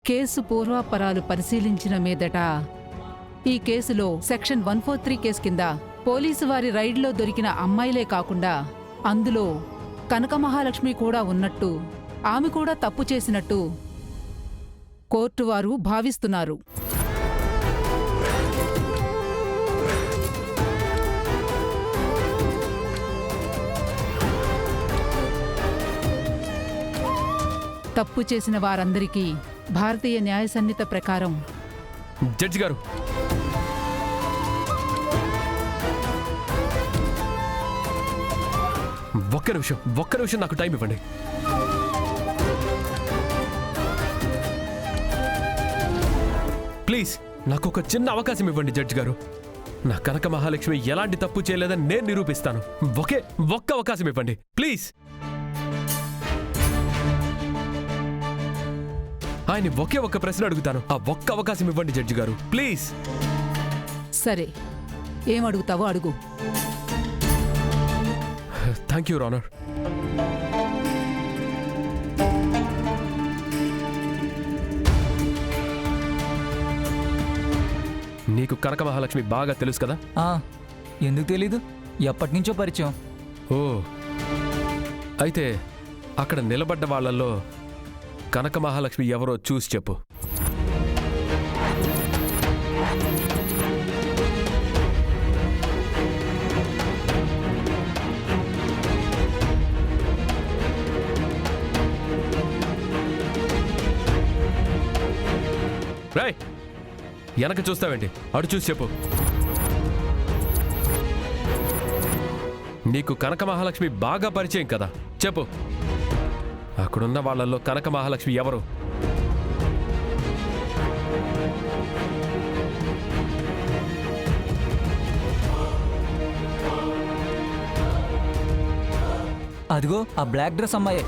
Case పూర్వాపరాలు పరిశీలించిన మీదట ఈ కేసులో సెక్షన్ 143 కేసు కింద పోలీసు వారి రైడ్లో దొరికిన అమ్మాయిలే కాకుండా అందులో కనక మహాలక్ష్మి కూడా ఉన్నట్టు, ఆమె కూడా తప్పు చేసినట్టు కోర్టు వారు భావిస్తున్నారు. తప్పు చేసిన వారందరికీ భారతీయ న్యాయ సంహిత ప్రకారం జడ్జి గారు, ఒక్క నిమిషం నాకు టైం ఇవ్వండి. ప్లీజ్ నాకు ఒక చిన్న అవకాశం ఇవ్వండి జడ్జి గారు. నా కనక మహాలక్ష్మి ఎలాంటి తప్పు చేయలేదని నేను నిరూపిస్తాను. ఒక్క అవకాశం ఇవ్వండి ప్లీజ్. ఆయన ఒక్క ప్రశ్న అడుగుతాను. ఆ ఒక్క అవకాశం ఇవ్వండి జడ్జి గారు ప్లీజ్. సరే, ఏమడుగుతావో అడుగు. Thank you your honour. నీకు కనక మహాలక్ష్మి బాగా తెలుసు కదా? ఎందుకు తెలీదు, ఎప్పటి నుంచో పరిచయం. ఓ, అయితే అక్కడ నిలబడ్డ వాళ్ళల్లో కనక మహాలక్ష్మి ఎవరో చూసి చెప్పు. రేయ్, వెనక చూస్తావేంటి? అటు చూసి చెప్పు. నీకు కనక మహాలక్ష్మి బాగా పరిచయం కదా, చెప్పు. అక్కడున్న వాళ్ళల్లో కనక మహాలక్ష్మి ఎవరు? అదిగో ఆ బ్లాక్ డ్రెస్ అమ్మాయే.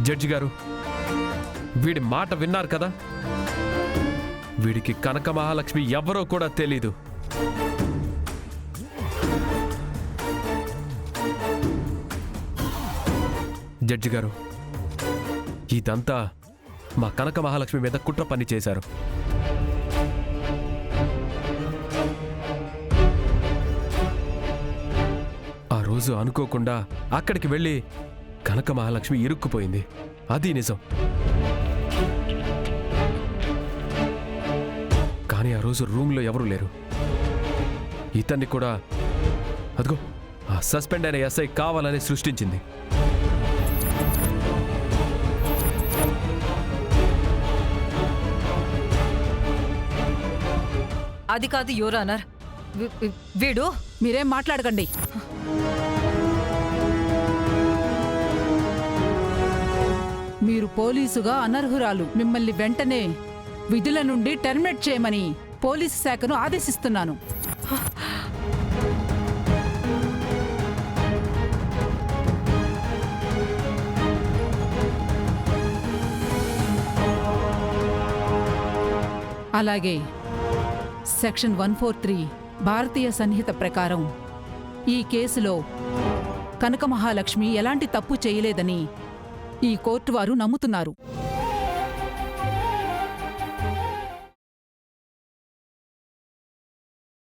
జడ్జి గారు, వీడి మాట విన్నారు కదా? వీడికి కనక మహాలక్ష్మి ఎవరో కూడా తెలీదు. జడ్జి గారు, ఇదంతా మా కనక మహాలక్ష్మి మీద కుట్ర పని చేశారు. ఆ రోజు అనుకోకుండా అక్కడికి వెళ్ళి కనక మహాలక్ష్మి ఇరుక్కుపోయింది, అది నిజం. కానీ ఆ రోజు రూమ్లో ఎవరూ లేరు. ఇతన్ని కూడా అదిగో ఆ సస్పెండ్ అయిన ఎస్ఐ కావాలని సృష్టించింది. అది కాదు యువర్ ఆనర్, వీడు. మీరేం మాట్లాడకండి. మీరు పోలీసుగా అనర్హురాలు. మిమ్మల్ని వెంటనే విధుల నుండి టర్మినేట్ చేయమని పోలీసు శాఖను ఆదేశిస్తున్నాను. అలాగే సెక్షన్ 143 భారతీయ సంహిత ప్రకారం ఈ కేసులో కనక మహాలక్ష్మి ఎలాంటి తప్పు చేయలేదని ఈ కోర్టు వారు నమ్ముతున్నారు.